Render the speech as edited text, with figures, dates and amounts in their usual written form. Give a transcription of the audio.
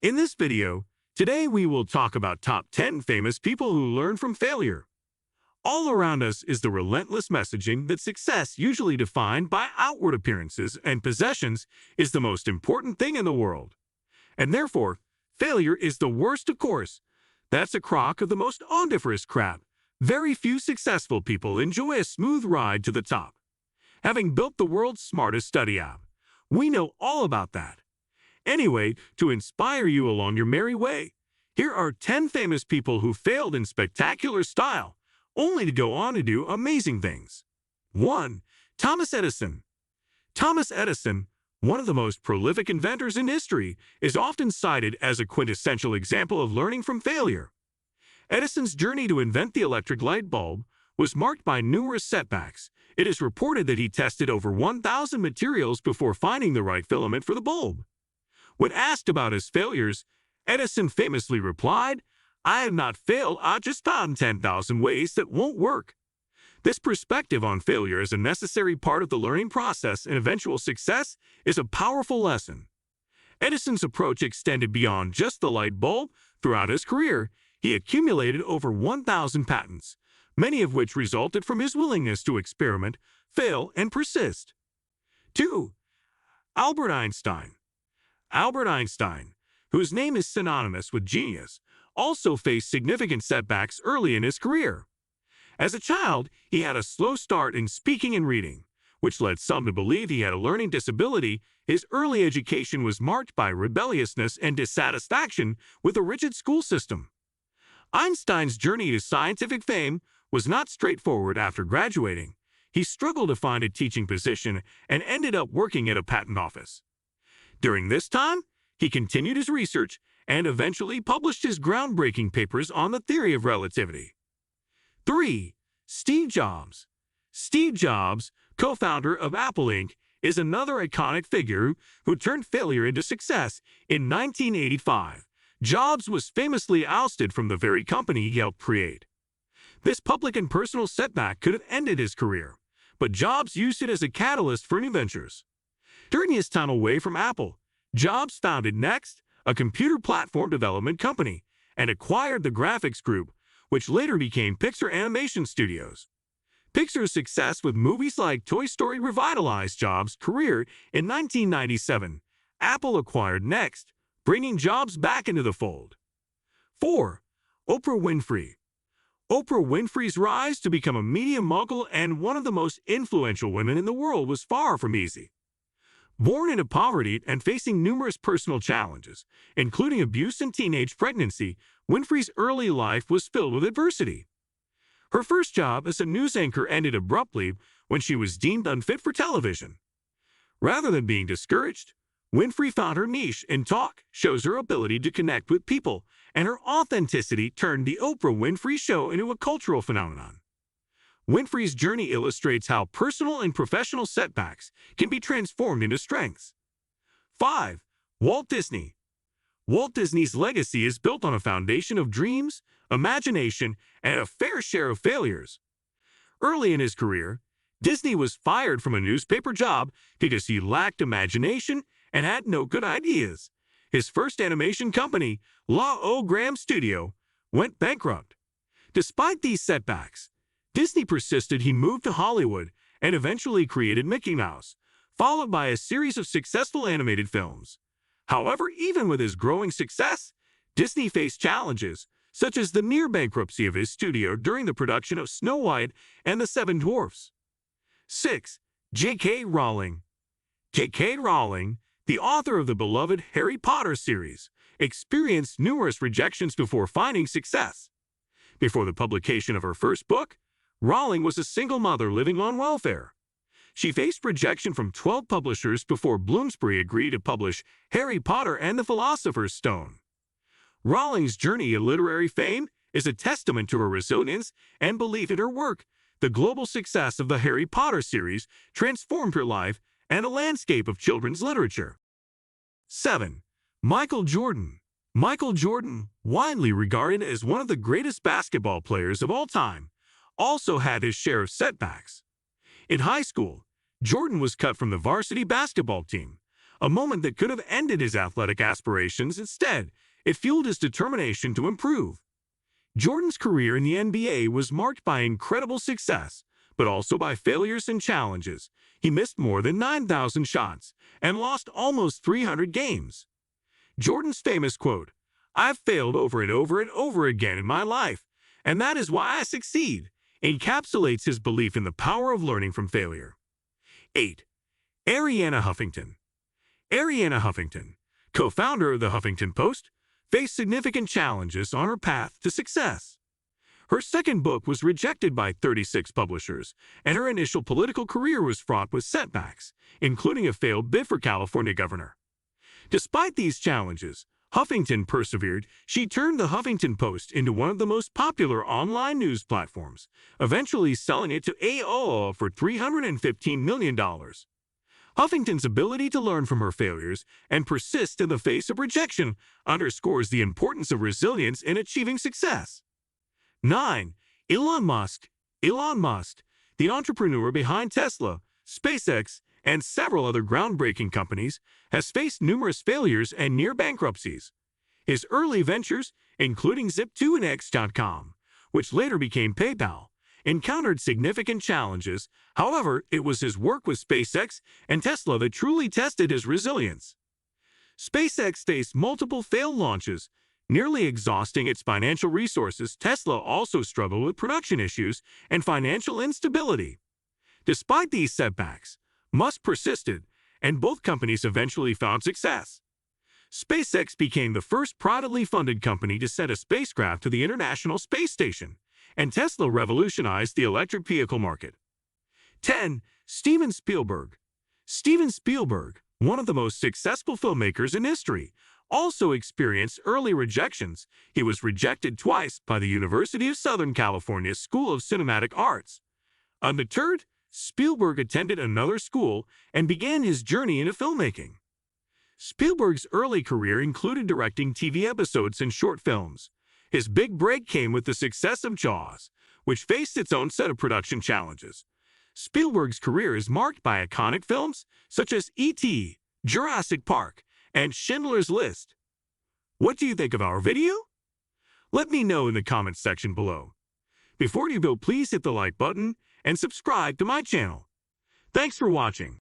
In this video, today we will talk about top 10 famous people who learn from failure. All around us is the relentless messaging that success, usually defined by outward appearances and possessions, is the most important thing in the world. And therefore, failure is the worst of course. That's a crock of the most ondiferous crap. Very few successful people enjoy a smooth ride to the top. Having built the world's smartest study app, we know all about that. Anyway, to inspire you along your merry way, here are 10 famous people who failed in spectacular style, only to go on to do amazing things. 1. Thomas Edison. Thomas Edison, one of the most prolific inventors in history, is often cited as a quintessential example of learning from failure. Edison's journey to invent the electric light bulb was marked by numerous setbacks. It is reported that he tested over 1,000 materials before finding the right filament for the bulb. When asked about his failures, Edison famously replied, "I have not failed, I just found 10,000 ways that won't work." This perspective on failure as a necessary part of the learning process and eventual success is a powerful lesson. Edison's approach extended beyond just the light bulb. Throughout his career, he accumulated over 1,000 patents, many of which resulted from his willingness to experiment, fail, and persist. 2. Albert Einstein. Albert Einstein, whose name is synonymous with genius, also faced significant setbacks early in his career. As a child, he had a slow start in speaking and reading, which led some to believe he had a learning disability. His early education was marked by rebelliousness and dissatisfaction with a rigid school system. Einstein's journey to scientific fame was not straightforward. After graduating, he struggled to find a teaching position and ended up working at a patent office. During this time, he continued his research and eventually published his groundbreaking papers on the theory of relativity. 3. Steve Jobs. Steve Jobs, co-founder of Apple Inc., is another iconic figure who turned failure into success. In 1985, Jobs was famously ousted from the very company he helped create. This public and personal setback could have ended his career, but Jobs used it as a catalyst for new ventures. During his time away from Apple, Jobs founded Next, a computer platform development company, and acquired the graphics group, which later became Pixar Animation Studios. Pixar's success with movies like Toy Story revitalized Jobs' career. In 1997, Apple acquired Next, bringing Jobs back into the fold. 4. Oprah Winfrey. Oprah Winfrey's rise to become a media mogul and one of the most influential women in the world was far from easy. Born into poverty and facing numerous personal challenges, including abuse and teenage pregnancy, Winfrey's early life was filled with adversity. Her first job as a news anchor ended abruptly when she was deemed unfit for television. Rather than being discouraged, Winfrey found her niche in talk shows. Her ability to connect with people and her authenticity turned the Oprah Winfrey Show into a cultural phenomenon. Winfrey's journey illustrates how personal and professional setbacks can be transformed into strengths. 5. Walt Disney. Walt Disney's legacy is built on a foundation of dreams, imagination, and a fair share of failures. Early in his career, Disney was fired from a newspaper job because he lacked imagination and had no good ideas. His first animation company, La O Graham Studio, went bankrupt. Despite these setbacks, Disney persisted. He moved to Hollywood and eventually created Mickey Mouse, followed by a series of successful animated films. However, even with his growing success, Disney faced challenges, such as the near bankruptcy of his studio during the production of Snow White and the Seven Dwarfs. 6. J.K. Rowling. J.K. Rowling, the author of the beloved Harry Potter series, experienced numerous rejections before finding success. Before the publication of her first book, Rowling was a single mother living on welfare. She faced rejection from 12 publishers before Bloomsbury agreed to publish Harry Potter and the Philosopher's Stone. Rowling's journey to literary fame is a testament to her resilience and belief in her work. The global success of the Harry Potter series transformed her life and the landscape of children's literature. 7. Michael Jordan. Michael Jordan, widely regarded as one of the greatest basketball players of all time, also had his share of setbacks. In high school, Jordan was cut from the varsity basketball team, a moment that could have ended his athletic aspirations. Instead, it fueled his determination to improve. Jordan's career in the NBA was marked by incredible success, but also by failures and challenges. He missed more than 9,000 shots and lost almost 300 games. Jordan's famous quote, "I've failed over and over and over again in my life, and that is why I succeed," encapsulates his belief in the power of learning from failure. 8. Arianna Huffington. Arianna Huffington, co-founder of the Huffington Post, faced significant challenges on her path to success. Her second book was rejected by 36 publishers, and her initial political career was fraught with setbacks, including a failed bid for California governor. Despite these challenges, Huffington persevered. She turned the Huffington Post into one of the most popular online news platforms, eventually selling it to AOL for $315 million. Huffington's ability to learn from her failures and persist in the face of rejection underscores the importance of resilience in achieving success. 9. Elon Musk. Elon Musk, the entrepreneur behind Tesla, SpaceX, and several other groundbreaking companies, has faced numerous failures and near bankruptcies. His early ventures, including Zip2 and X.com, which later became PayPal, encountered significant challenges. However, it was his work with SpaceX and Tesla that truly tested his resilience. SpaceX faced multiple failed launches, nearly exhausting its financial resources. Tesla also struggled with production issues and financial instability. Despite these setbacks, Musk persisted, and both companies eventually found success. SpaceX became the first privately funded company to send a spacecraft to the International Space Station, and Tesla revolutionized the electric vehicle market. 10. Steven Spielberg. Steven Spielberg, one of the most successful filmmakers in history, also experienced early rejections. He was rejected twice by the University of Southern California School of Cinematic Arts. Undeterred, Spielberg attended another school and began his journey into filmmaking. Spielberg's early career included directing TV episodes and short films. His big break came with the success of Jaws, which faced its own set of production challenges. Spielberg's career is marked by iconic films such as E.T., Jurassic Park, and Schindler's List. What do you think of our video? Let me know in the comments section below. Before you go, please hit the like button and subscribe to my channel. Thanks for watching.